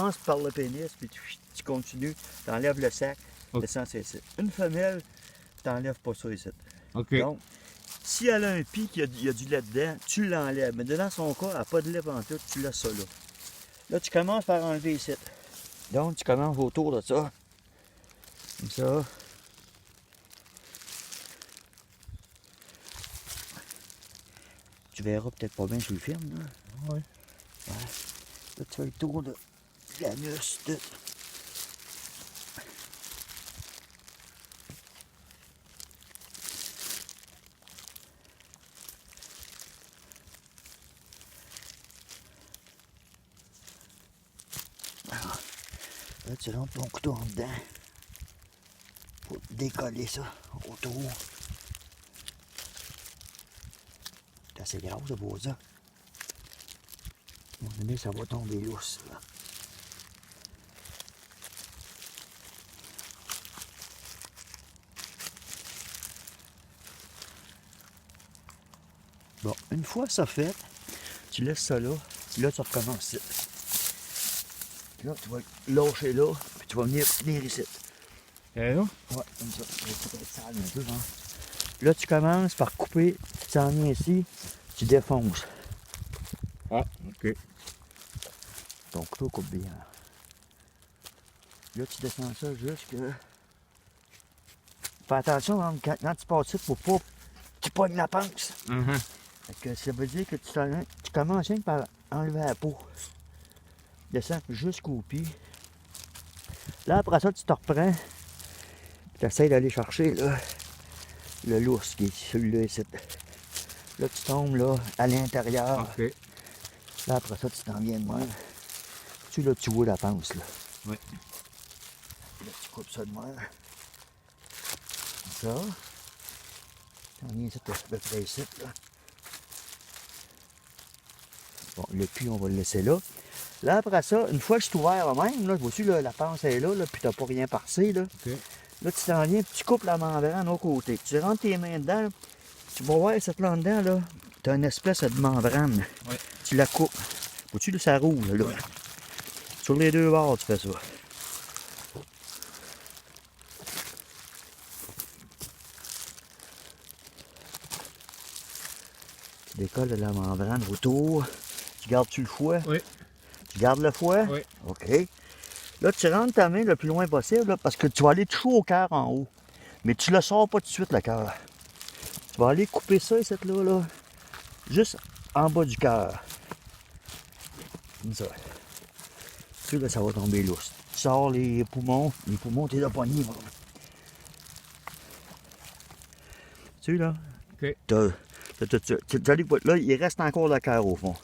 commences par le pénis, puis tu continues, tu enlèves le sac, Okay. descends ça ici. Une femelle, tu n'enlèves pas ça ici. OK. Donc, si elle a un pic, il y a du lait dedans, tu l'enlèves. Mais dans son cas, elle n'a pas de lait en tout, tu laisses ça là. Là, tu commences par enlever ici. Donc, tu commences autour de ça. Comme ça. Tu verras peut-être pas bien sur le film, là. Ouais. Ouais. Là, tu fais le tour de l'anus. De... Alors, là, tu rentres ton couteau en dedans pour décoller ça autour. C'est assez grave, ça, pour ça. À un moment donné, ça va tomber lousse, là. Bon, une fois ça fait, tu laisses ça là, puis là tu recommences ici. Puis là, tu vas lâcher là, puis tu vas venir ici. Et là? Ouais, comme ça. Ça va peut-être sale un peu, hein. Là, tu commences par couper, tu t'en viens ici, tu défonces. Ah, OK. Ton couteau coupe bien. Là, tu descends ça jusque... Fais attention, hein, quand tu passes ici, faut pas que tu pognes la pince. Fait que ça veut dire que tu commences rien que par enlever la peau. Descends jusqu'au pied. Là, après ça, tu te reprends. Tu essaies d'aller chercher là, le lousse qui est celui-là ici. Là, tu tombes là, à l'intérieur. OK. Là, après ça, tu t'en viens de même. Là, tu vois la pince, là. Oui. Là, tu coupes ça de même. Comme ça. Tu t'en viens ici, à peu près ici, là. Bon, le puits, on va le laisser là. Là, après ça, une fois que c'est ouvert même, là, vois-tu, là, la pince est là, puis t'as pas rien passé, là. OK. Là, tu t'en viens, puis tu coupes la membrane au côté. Tu rentres tes mains dedans, tu vas voir cette là dedans, là, t'as une espèce de membrane. Oui. Tu la coupes. Vois-tu, là, ça roule, là. Sur les deux bords, tu fais ça. Tu décolles la membrane autour. Tu gardes-tu le fouet? Oui. Tu gardes le fouet? Oui. OK. Là, tu rentres ta main le plus loin possible, là, parce que tu vas aller toucher au cœur en haut. Mais tu le sors pas tout de suite, le cœur. Tu vas aller couper ça, cette là, juste en bas du cœur. Comme ça. Tu là, ça va tomber lousse. Tu sors les poumons, t'es là poignée. Tu là? OK. Là, il reste encore le cœur au fond.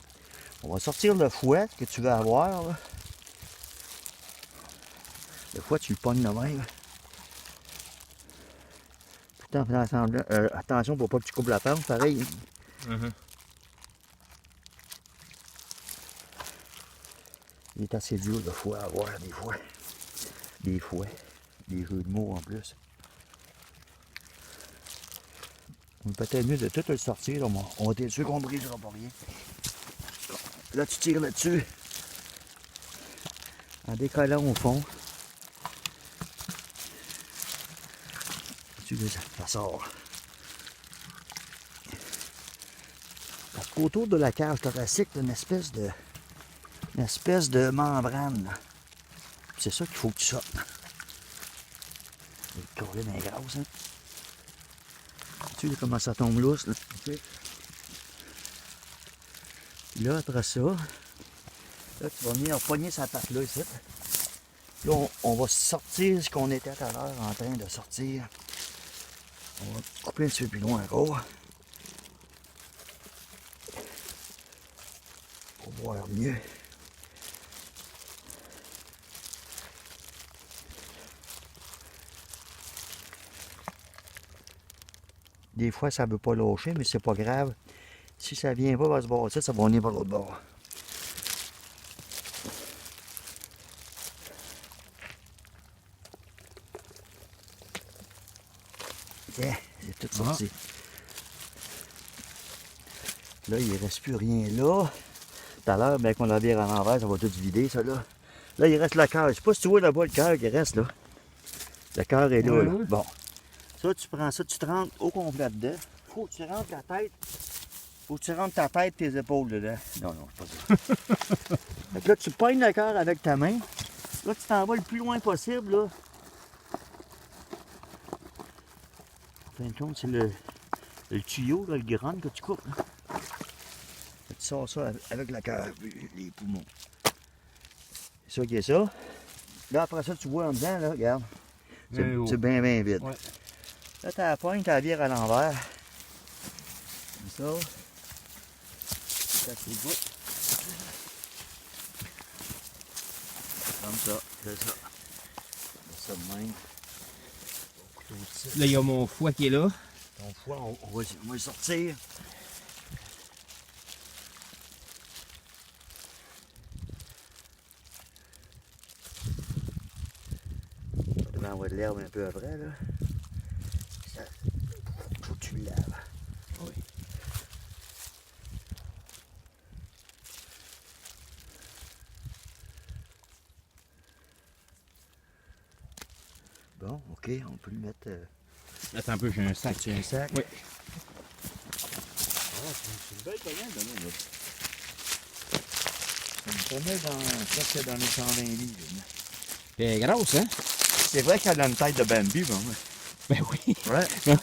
On va sortir le fouet que tu veux avoir, là. Le fouet, tu le pognes de même. Putain, attention pour pas que tu coupes la pince, pareil. Il est assez dur, le fouet à avoir des fois. Des fouets. Des jeux de mots en plus. Peut-être mieux de tout le sortir. Là, on va être sûr qu'on ne brisera pas rien. Là, tu tires là-dessus. En décollant au fond. Ça sort. Parce qu'autour de la cage thoracique, il y a une espèce de membrane. C'est ça qu'il faut que tu sortes. Le collet dans les grosses, hein. Tu sais comment ça tombe lousse, là. Okay. Là, après ça, là, tu vas venir pogner sa patte là, ici. Là, on va sortir ce qu'on était tout à l'heure en train de sortir. On va couper un petit peu plus loin encore. Pour voir mieux. Des fois, ça ne veut pas lâcher, mais c'est pas grave. Si ça vient pas vers ce bord-ci, ça va venir par l'autre bord. Tiens, c'est tout sorti. Là, il ne reste plus rien là. Tout à l'heure, bien qu'on la vire à l'envers, ça va tout vider, ça là. Là, il reste le cœur. Je sais pas si tu vois là-bas le cœur qui reste là. Le cœur est là, Ouais, là. ouais. Bon. Ça, tu prends ça, tu te rentres au complet dedans. Faut que tu rentres ta tête. Faut que tu rentres ta tête et tes épaules dedans. Non, non, c'est pas ça. Fait que là, tu pognes le cœur avec ta main. Là, tu t'en vas le plus loin possible, là. En fin de compte, c'est le tuyau, là, le grand que tu coupes. Là. Fait que tu sors ça avec le cœur, les poumons. C'est ça qui est ça. Là, après ça, tu vois en dedans, là, regarde. C'est bien, bien vide. Ouais. Là, t'as la poigne, t'as la bière à l'envers. Comme ça. Tu casses les bouts. Comme ça, c'est ça. C'est ça de même. Au couteau de Là, il y a mon foie qui est là. ton foie, on va le sortir. On va de l'herbe un peu après, là. Ça, faut que tu le laves. Oui. Bon, ok, on peut le mettre. Attends un peu, j'ai un sac. Tu as un sac? Oui. Ah, c'est une belle commande, là. Ça me permet presque dans les 120 livres. Là. C'est grosse, hein? C'est vrai qu'elle a une tête de Bambi, bon. Ben oui. Ouais. Non.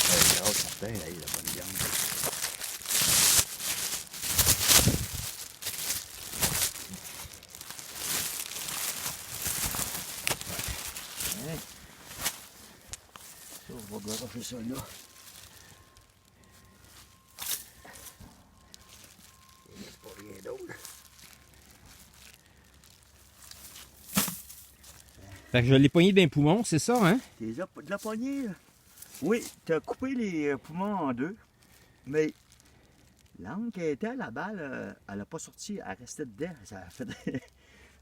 Elle est grosse, certain, là, il a la bonne viande. Ouais. Ça, on va garocher ça là. Il n'y a pas rien d'autre. Fait que je l'ai pogné d'un poumon, c'est ça, hein? T'es de la poignée, là. Oui, t'as coupé les poumons en deux, mais l'angle qui était, la balle, elle n'a pas sorti, elle restait dedans. Ça a fait...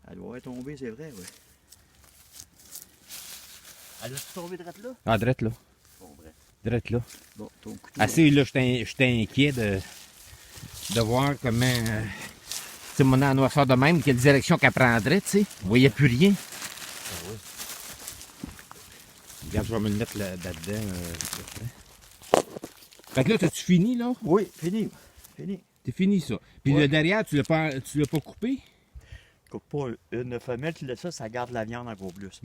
elle doit être tombée, c'est vrai, oui. Elle a tombé direct là? Ah, drette là. Bon, bref. Drette là. Bon, ton couteau. Assez, là, j'étais inquiet de voir comment. Tu sais, mon en noirceur de même, quelle direction qu'elle prendrait, tu sais. On voyait plus rien. Ah oui. Regarde, je vais me le mettre là-dedans. Fait que là, t'as-tu fini, là? Oui, fini. Fini. T'es fini, ça. Puis Ouais. le derrière, tu l'as pas coupé? Coupe pas une femelle, tu laisses ça, ça garde la viande encore plus.